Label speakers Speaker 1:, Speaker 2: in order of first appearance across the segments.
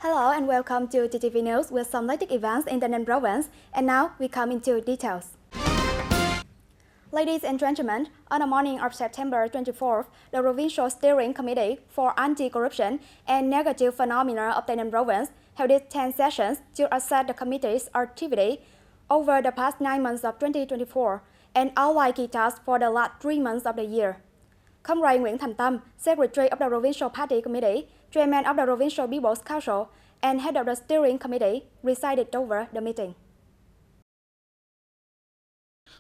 Speaker 1: Hello and welcome to TTV News with some latest events in the TayNinhTV province. And now we come into details. Ladies and gentlemen, on the morning of September 24th, the Provincial Steering Committee for Anti-Corruption and Negative Phenomena of TayNinhTV province held its 10 sessions to assess the committee's activity over the past 9 months of 2024 and outline key tasks for the last 3 months of the year. Comrade Nguyễn Thành Tâm, Secretary of the Provincial Party Committee, Chairman of the Provincial People's Council, and Head of the Steering Committee, presided over the meeting.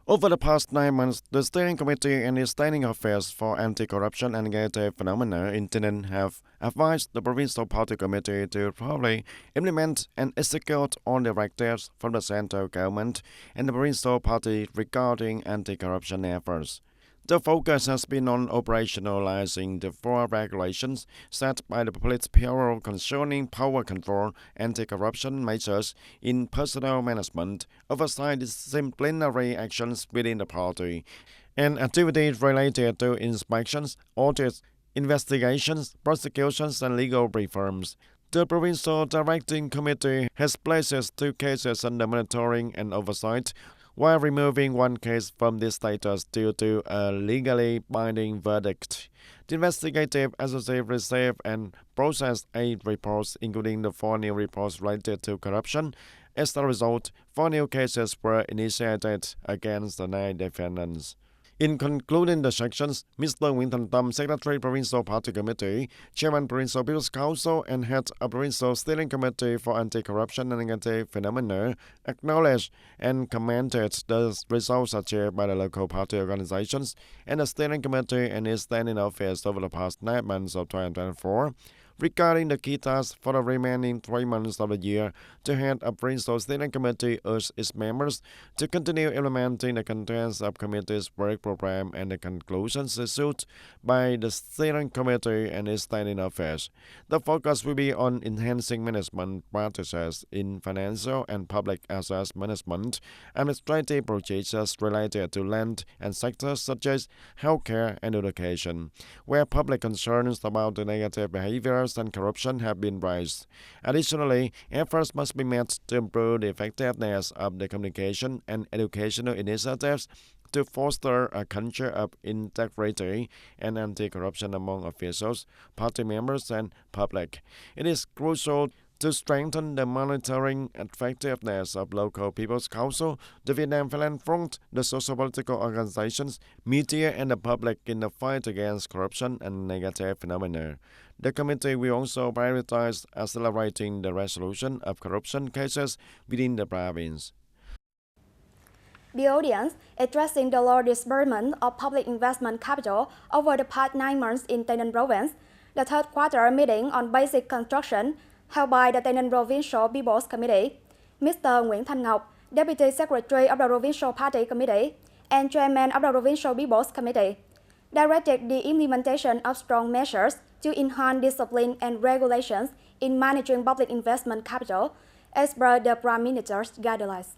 Speaker 2: Over the past 9 months, the Steering Committee and its Standing Affairs for Anti-Corruption and Negative Phenomena in TayNinhTV have advised the Provincial Party Committee to properly implement and execute all directives from the central government and the Provincial Party regarding anti-corruption efforts. The focus has been on operationalizing the 4 regulations set by the Police Bureau concerning power control, anti-corruption measures in personnel management, oversight disciplinary actions within the party, and activities related to inspections, audits, investigations, prosecutions, and legal reforms. The Provincial Directing Committee has placed 2 cases under monitoring and oversight, while removing 1 case from this status due to a legally binding verdict. The investigative executive received and processed 8 reports, including the 4 new reports related to corruption. As a result, 4 new cases were initiated against the 9 defendants. In concluding the sections, Mr. Nguyễn Thành Tâm, Secretary Provincial Party Committee, Chairman Provincial People's Council, and Head of Provincial Steering Committee for Anti-Corruption and Negative Phenomena, acknowledged and commended the results achieved by the local party organizations and the Steering Committee and its standing affairs over the past 9 months of 2024. Regarding the key tasks for the remaining 3 months of the year, the Head of Provincial Steering Committee urged its members to continue implementing the contents of committee's work program and the conclusions issued by the Steering Committee and its standing affairs. The focus will be on enhancing management practices in financial and public assets management, administrative procedures related to land and sectors such as healthcare and education, where public concerns about the negative behaviors and corruption have been raised. Additionally, efforts must be made to improve the effectiveness of the communication and educational initiatives to foster a culture of integrity and anti-corruption among officials, party members, and public. It is crucial to strengthen the monitoring effectiveness of local people's council, the Vietnam Philanthropic Front, the social-political organizations, media, and the public in the fight against corruption and negative phenomena. The committee will also prioritize accelerating the resolution of corruption cases within the province.
Speaker 1: The audience addressing the low disbursement of public investment capital over the past 9 months in TayNinhTV province, the 3rd quarter meeting on basic construction held by the TayNinhTV Provincial People's Committee, Mr. Nguyễn Thanh Ngọc, Deputy Secretary of the Provincial Party Committee and Chairman of the Provincial People's Committee, directed the implementation of strong measures to enhance discipline and regulations in managing public investment capital as per the Prime Minister's guidelines.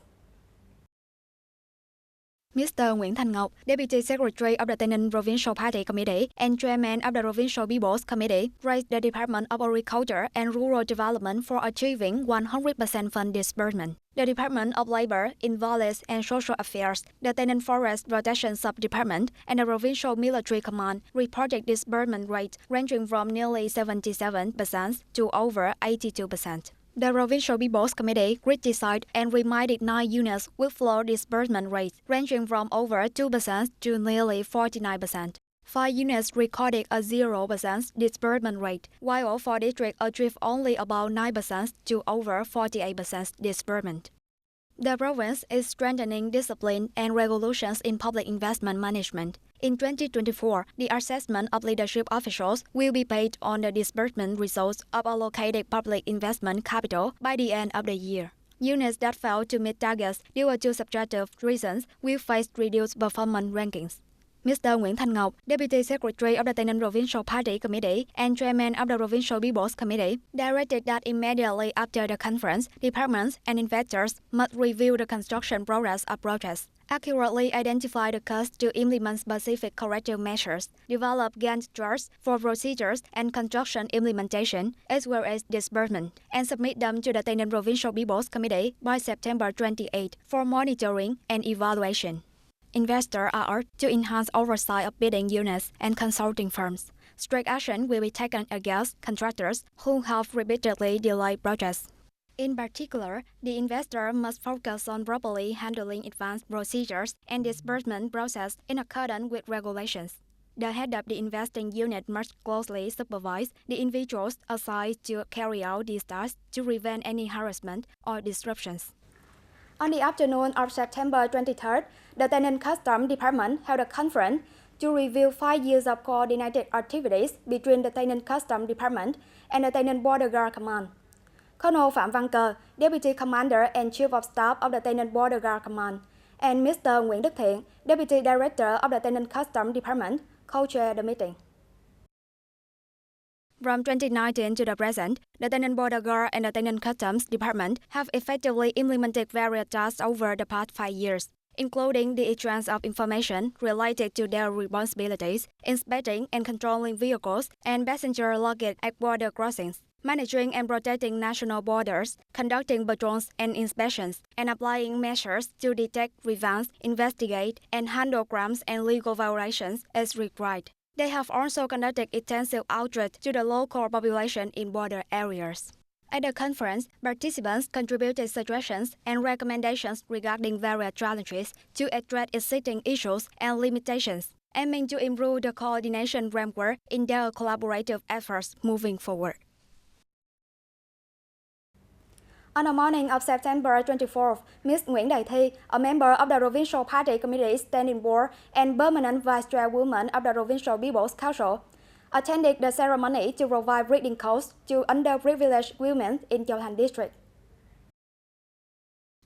Speaker 1: Mr. Nguyễn Thanh Ngọc, Deputy Secretary of the TayNinhTV Provincial Party Committee and Chairman of the Provincial People's Committee, praised the Department of Agriculture and Rural Development for achieving 100% fund disbursement. The Department of Labor, Involvement and Social Affairs, the TayNinhTV Forest Protection Sub-Department, and the Provincial Military Command reported disbursement rates ranging from nearly 77% to over 82%. The Provincial People's Committee criticized and reminded 9 units with low disbursement rates ranging from over 2% to nearly 49%. 5 units recorded a 0% disbursement rate, while 4 districts achieved only about 9% to over 48% disbursement. The province is strengthening discipline and regulations in public investment management. In 2024, the assessment of leadership officials will be based on the disbursement results of allocated public investment capital by the end of the year. Units that fail to meet targets due to subjective reasons will face reduced performance rankings. Mr. Nguyễn Thanh Ngọc, Deputy Secretary of the TayNinh Provincial Party Committee and Chairman of the Provincial People's Committee, directed that immediately after the conference, departments and investors must review the construction progress of projects, accurately identify the costs to implement specific corrective measures, develop Gantt charts for procedures and construction implementation, as well as disbursement, and submit them to the TayNinh Provincial People's Committee by September 28 for monitoring and evaluation. Investors are urged to enhance oversight of bidding units and consulting firms. Strict action will be taken against contractors who have repeatedly delayed projects. In particular, the investor must focus on properly handling advanced procedures and disbursement process in accordance with regulations. The head of the investing unit must closely supervise the individuals assigned to carry out these tasks to prevent any harassment or disruptions. On the afternoon of September 23rd, the TayNinh Customs Department held a conference to review 5 years of coordinated activities between the TayNinh Customs Department and the TayNinh Border Guard Command. Colonel Phạm Văn Cờ, Deputy Commander and Chief of Staff of the TayNinh Border Guard Command, and Mr. Nguyễn Đức Thiện, Deputy Director of the TayNinh Customs Department, co-chaired the meeting. From 2019 to the present, the TayNinh Border Guard and the TayNinh Customs Department have effectively implemented various tasks over the past 5 years, including the exchange of information related to their responsibilities, inspecting and controlling vehicles and passenger luggage at border crossings, managing and protecting national borders, conducting patrols and inspections, and applying measures to detect, prevent, investigate, and handle crimes and legal violations as required. They have also conducted extensive outreach to the local population in border areas. At the conference, participants contributed suggestions and recommendations regarding various challenges to address existing issues and limitations, aiming to improve the coordination framework in their collaborative efforts moving forward. On the morning of September 24th, Ms. Nguyễn Đại Thi, a member of the Provincial Party Committee Standing Board and permanent Vice Chairwoman of the Provincial People's Council, attended the ceremony to provide reading courses to underprivileged women in Châu Thành District.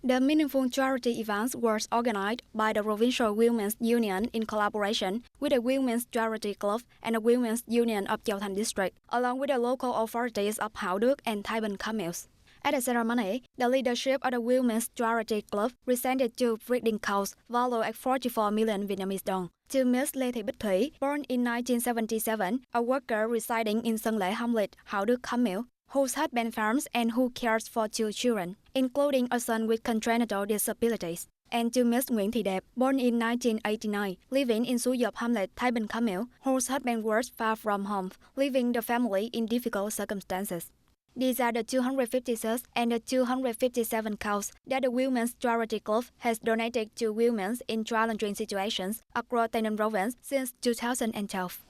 Speaker 1: The meaningful charity event was organized by the Provincial Women's Union in collaboration with the Women's Charity Club and the Women's Union of Châu Thành District, along with the local authorities of Hảo Đức and Thái Bình Communes. At the ceremony, the leadership of the Women's Charity Club presented two breeding cows valued at 44 million Vietnamese đồng to Ms. Lê Thị Bích Thủy, born in 1977, a worker residing in Sơn Lễ Hamlet, Hảo Đức Commune, whose husband farms and who cares for 2 children, including a son with congenital disabilities, and to Ms. Nguyễn Thị Đẹp, born in 1989, living in Suối Dọc Hamlet, Thái Bình Commune, whose husband works far from home, leaving the family in difficult circumstances. These are the 256 and the 257 cows that the Women's Charity Club has donated to women in challenging situations across TayNinh Province since 2012.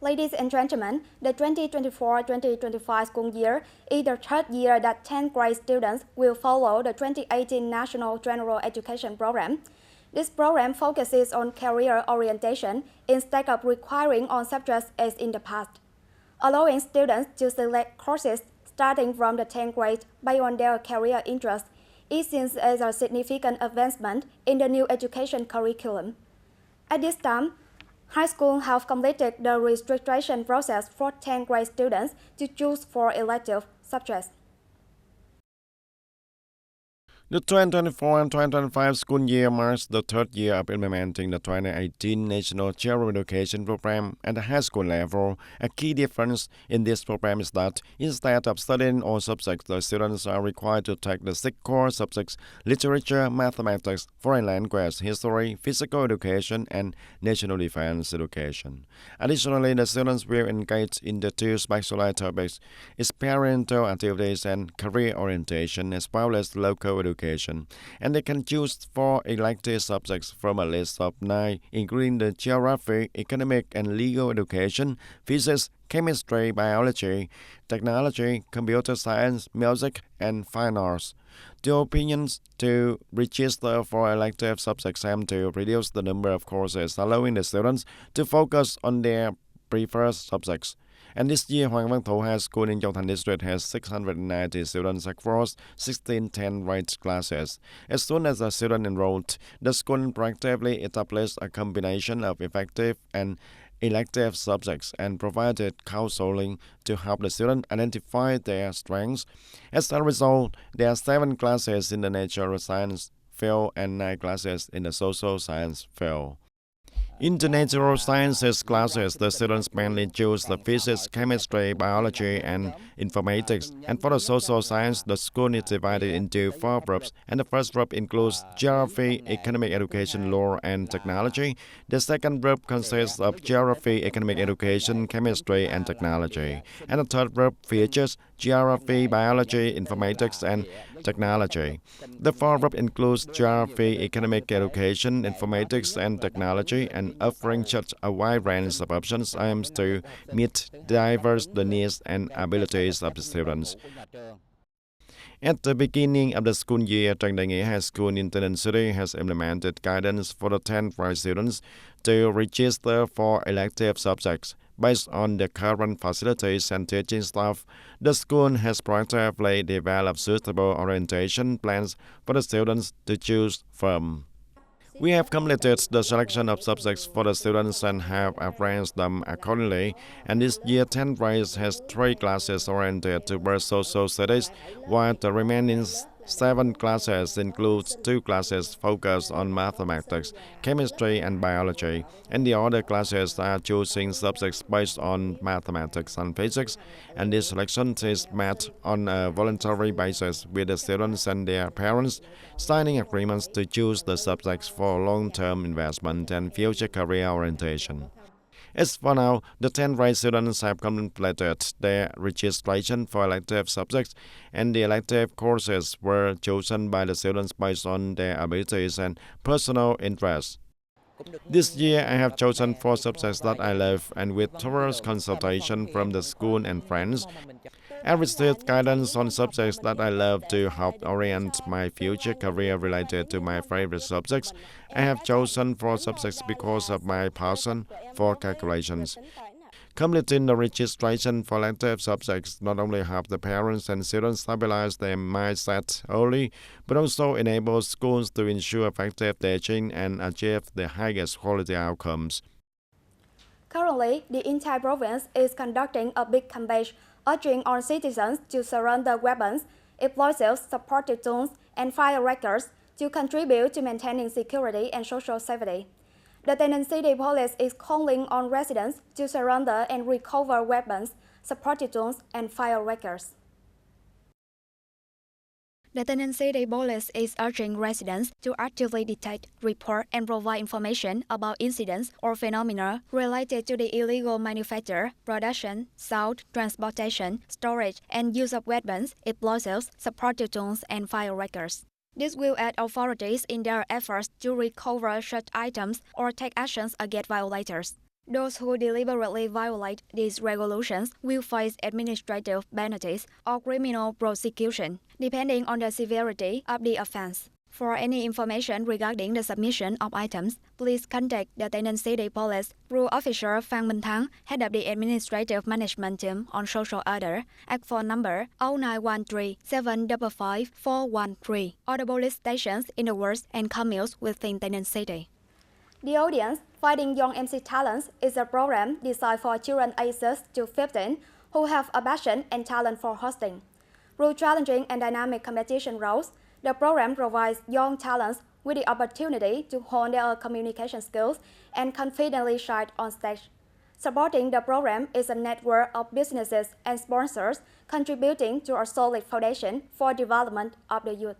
Speaker 1: Ladies and gentlemen, the 2024-2025 school year is the third year that 10th grade students will follow the 2018 National General Education Program. This program focuses on career orientation instead of requiring on subjects as in the past, allowing students to select courses starting from the 10th grade based on their career interests. It seems as a significant advancement in the new education curriculum. At this time, high schools have completed the registration process for 10th grade students to choose for elective subjects.
Speaker 2: The 2024 and 2025 school year marks the third year of implementing the 2018 National General Education Program at the high school level. A key difference in this program is that instead of studying all subjects, the students are required to take the 6 core subjects: literature, mathematics, foreign language, history, physical education, and national defense education. Additionally, the students will engage in the 2 specialized topics: experiential activities and career orientation, as well as local education. And they can choose 4 elective subjects from a list of 9, including the geography, economic and legal education, physics, chemistry, biology, technology, computer science, music, and fine arts. The opinions to register for elective subjects aim to reduce the number of courses, allowing the students to focus on their preferred subjects. And this year, Hoàng Văn Thụ High School in Yongtan District has 690 students across 1610 rights classes. As soon as the students enrolled, the school proactively established a combination of effective and elective subjects and provided counseling to help the students identify their strengths. As a result, there are 7 classes in the natural science field and 9 classes in the social science field. In the natural sciences classes, the students mainly choose the physics, chemistry, biology, and informatics. And for the social science, the school is divided into 4 groups, and the first group includes geography, economic education, law, and technology. The second group consists of geography, economic education, chemistry, and technology. And the third group features geography, biology, informatics, and technology. The fourth group includes geography, economic education, informatics, and technology, and offering such a wide range of options aims to meet diverse the needs and abilities of the students. At the beginning of the school year, TayNinhTV High School in TayNinhTV has implemented guidance for the 10th grade students to register for elective subjects. Based on the current facilities and teaching staff, the school has proactively developed suitable orientation plans for the students to choose from. We have completed the selection of subjects for the students and have arranged them accordingly. And this year, 10th grade has 3 classes oriented towards social studies, while the remaining 7 classes includes 2 classes focused on mathematics, chemistry, and biology, and the other classes are choosing subjects based on mathematics and physics, and this selection is made on a voluntary basis with the students and their parents, signing agreements to choose the subjects for long-term investment and future career orientation. As for now, the 10th grade students have completed their registration for elective subjects, and the elective courses were chosen by the students based on their abilities and personal interests. This year, I have chosen 4 subjects that I love, and with thorough consultation from the school and friends, I received guidance on subjects that I love to help orient my future career related to my favorite subjects. I have chosen 4 subjects because of my passion for calculations. Completing the registration for elective subjects not only help the parents and students stabilize their mindset early, but also enables schools to ensure effective teaching and achieve the highest quality outcomes.
Speaker 1: Currently, the entire province is conducting a big campaign urging on citizens to surrender weapons, explosives, supportive tools, and firecrackers to contribute to maintaining security and social safety. The TayNinhTV police is calling on residents to surrender and recover weapons, supportive tools, and firecrackers. The TayNinhTV police is urging residents to actively detect, report, and provide information about incidents or phenomena related to the illegal manufacture, production, sale, transportation, storage, and use of weapons, explosives, supportive tools, and firecrackers. This will aid authorities in their efforts to recover such items or take actions against violators. Those who deliberately violate these regulations will face administrative penalties or criminal prosecution, depending on the severity of the offense. For any information regarding the submission of items, please contact the TayNinhTV Police through Officer Phan Minh Thắng, head of the Administrative Management Team on Social Order, at phone number 0913 755 413, or the police stations in the wards and communes within TayNinhTV. The Audience, Finding Young MC Talents, is a program designed for children ages to 15 who have a passion and talent for hosting. Through challenging and dynamic competition roles, the program provides young talents with the opportunity to hone their communication skills and confidently shine on stage. Supporting the program is a network of businesses and sponsors contributing to a solid foundation for development of the youth.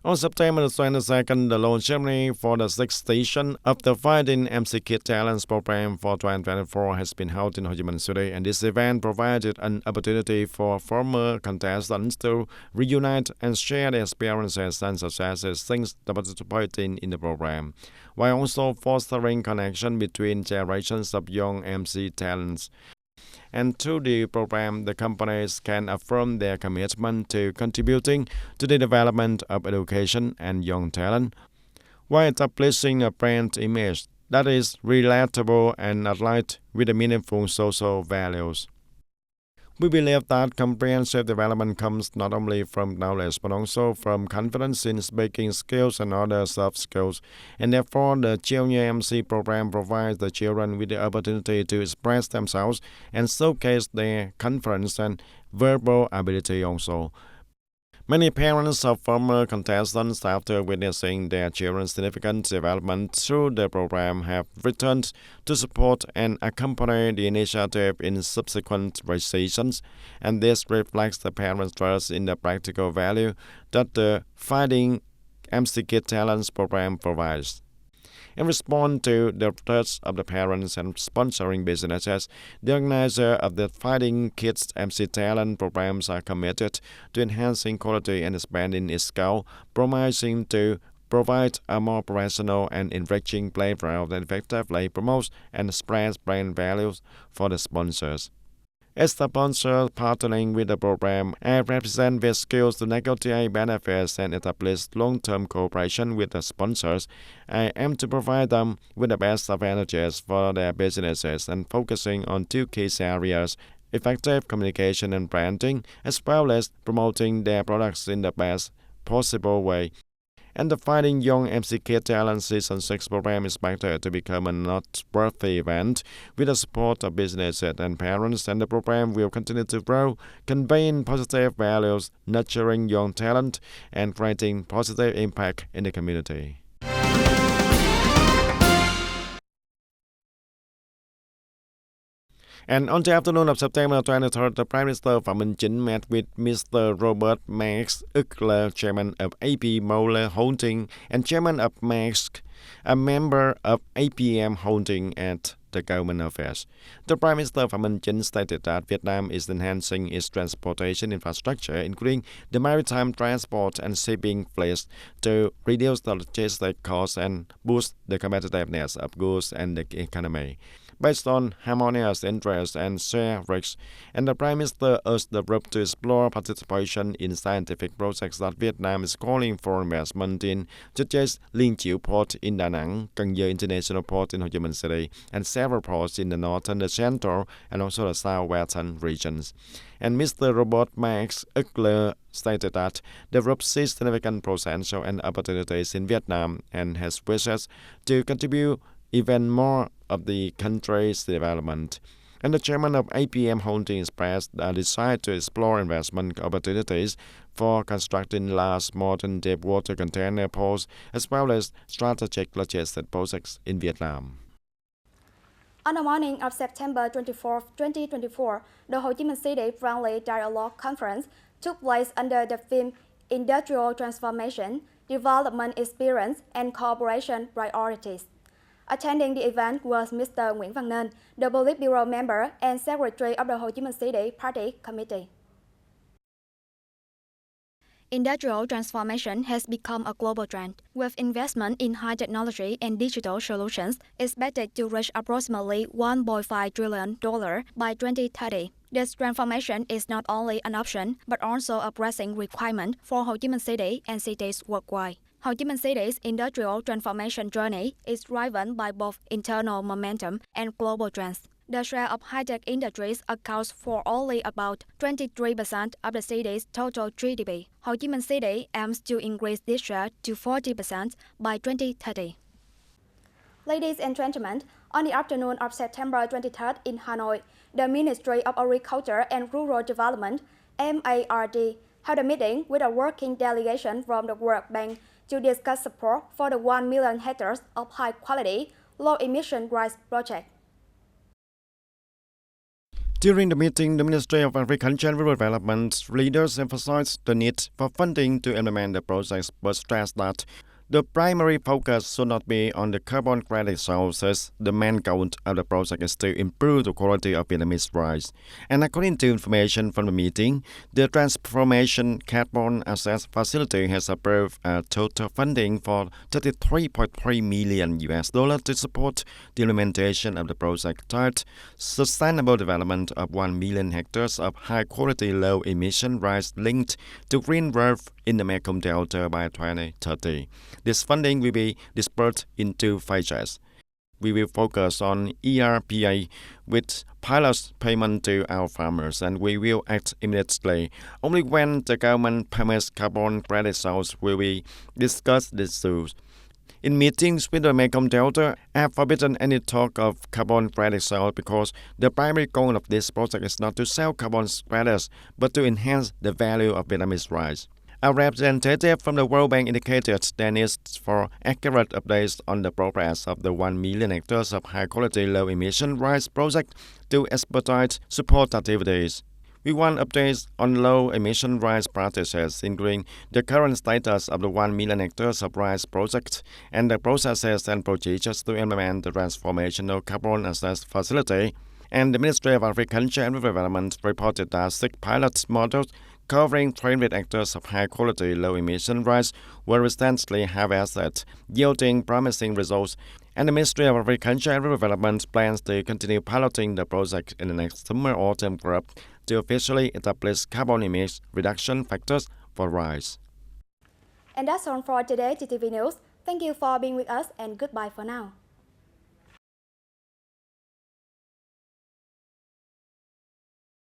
Speaker 2: On September 22nd, the launch ceremony for the 6th station of the Finding MC Kid Talents program for 2024 has been held in Ho Chi Minh City, and this event provided an opportunity for former contestants to reunite and share their experiences and successes since participating in the program, while also fostering connection between generations of young MC talents. And through the program, the companies can affirm their commitment to contributing to the development of education and young talent, while establishing a brand image that is relatable and aligned with the meaningful social values. We believe that comprehensive development comes not only from knowledge but also from confidence in speaking skills and other soft skills, and therefore the Junior MC program provides the children with the opportunity to express themselves and showcase their confidence and verbal ability also. Many parents of former contestants, after witnessing their children's significant development through the program, have returned to support and accompany the initiative in subsequent seasons, and this reflects the parents' trust in the practical value that the Finding MC Kid Talents program provides. In response to the requests of the parents and sponsoring businesses, the organizer of the Fighting Kids MC Talent programs are committed to enhancing quality and expanding its scale, promising to provide a more professional and enriching playground that effectively promotes and spreads brand values for the sponsors. As the sponsor partnering with the program, I represent their skills to negotiate benefits and establish long-term cooperation with the sponsors. I aim to provide them with the best advantages for their businesses and focusing on two key areas: effective communication and branding, as well as promoting their products in the best possible way. And the Fighting Young MC Kid Talent Season 6 program is expected to become a noteworthy event with the support of businesses and parents, and the program will continue to grow, conveying positive values, nurturing young talent, and creating positive impact in the community. And on the afternoon of September 23rd, the Prime Minister Phạm Minh Chính met with Mr. Robert Max Uckler, Chairman of AP Moller Holding and Chairman of Maersk, a member of APM Holding at the Government Affairs. The Prime Minister Phạm Minh Chính stated that Vietnam is enhancing its transportation infrastructure, including the maritime transport and shipping fleets, to reduce the logistic costs and boost the competitiveness of goods and the economy, based on harmonious interests and shared risks. And the Prime Minister urged the group to explore participation in scientific projects that Vietnam is calling for investment in, such as Liên Chiểu Port in Da Nang, Cần Giờ International Port in Ho Chi Minh City, and several ports in the northern, the central, and also the southwestern regions. And Mr. Robert Max Uckler stated that the group sees significant potential and opportunities in Vietnam and has wishes to contribute even more of the country's development. And the chairman of APM Holding expressed a desire to explore investment opportunities for constructing large modern deep-water container ports as well as strategic logistics projects in Vietnam.
Speaker 1: On the morning of September 24, 2024, the Ho Chi Minh City Friendly Dialogue Conference took place under the theme Industrial Transformation, Development Experience and Cooperation Priorities. Attending the event was Mr. Nguyễn Văn Nên, the Politburo member and Secretary of the Ho Chi Minh City Party Committee. Industrial transformation has become a global trend, with investment in high technology and digital solutions expected to reach approximately $1.5 trillion by 2030. This transformation is not only an option, but also a pressing requirement for Ho Chi Minh City and cities worldwide. Ho Chi Minh City's industrial transformation journey is driven by both internal momentum and global trends. The share of high-tech industries accounts for only about 23% of the city's total GDP. Ho Chi Minh City aims to increase this share to 40% by 2030. Ladies and gentlemen, on the afternoon of September 23rd in Hanoi, the Ministry of Agriculture and Rural Development, MARD, held a meeting with a working delegation from the World Bank to discuss support for the 1 million hectares of high-quality, low-emission rice project.
Speaker 2: During the meeting, the Ministry of Agriculture and Rural Development leaders emphasized the need for funding to implement the projects, but stressed that the primary focus should not be on the carbon credit sources. The main goal of the project is to improve the quality of Vietnamese rice. And according to information from the meeting, the Transformation Carbon Access Facility has approved a total funding for $33.3 million to support the implementation of the project titled Sustainable Development of 1 million hectares of high-quality, low-emission rice linked to green growth in the Mekong Delta by 2030. This funding will be dispersed in two phases. we will focus on ERPA with pilot payment to our farmers, and we will act immediately. Only when the government permits carbon credit sales will we discuss these issues. In meetings with the Mekong Delta, I have forbidden any talk of carbon credit sales because the primary goal of this project is not to sell carbon credits, but to enhance the value of Vietnamese rice. A representative from the World Bank indicated there needs for accurate updates on the progress of the 1 million hectares of high-quality, low-emission rice project to expedite support activities. We want updates on low-emission rice practices, including the current status of the 1 million hectares of rice project and the processes and procedures to implement the transformational carbon access facility. And the Ministry of Agriculture and Rural Development reported that 6 pilot models covering 300 hectares of high-quality, low-emission rice were recently harvested, yielding promising results. And the Ministry of Agriculture and Rural Development plans to continue piloting the project in the next summer-autumn crop to officially establish carbon emission reduction factors for rice.
Speaker 1: And that's all for today, TTV News. Thank you for being with us and goodbye for now.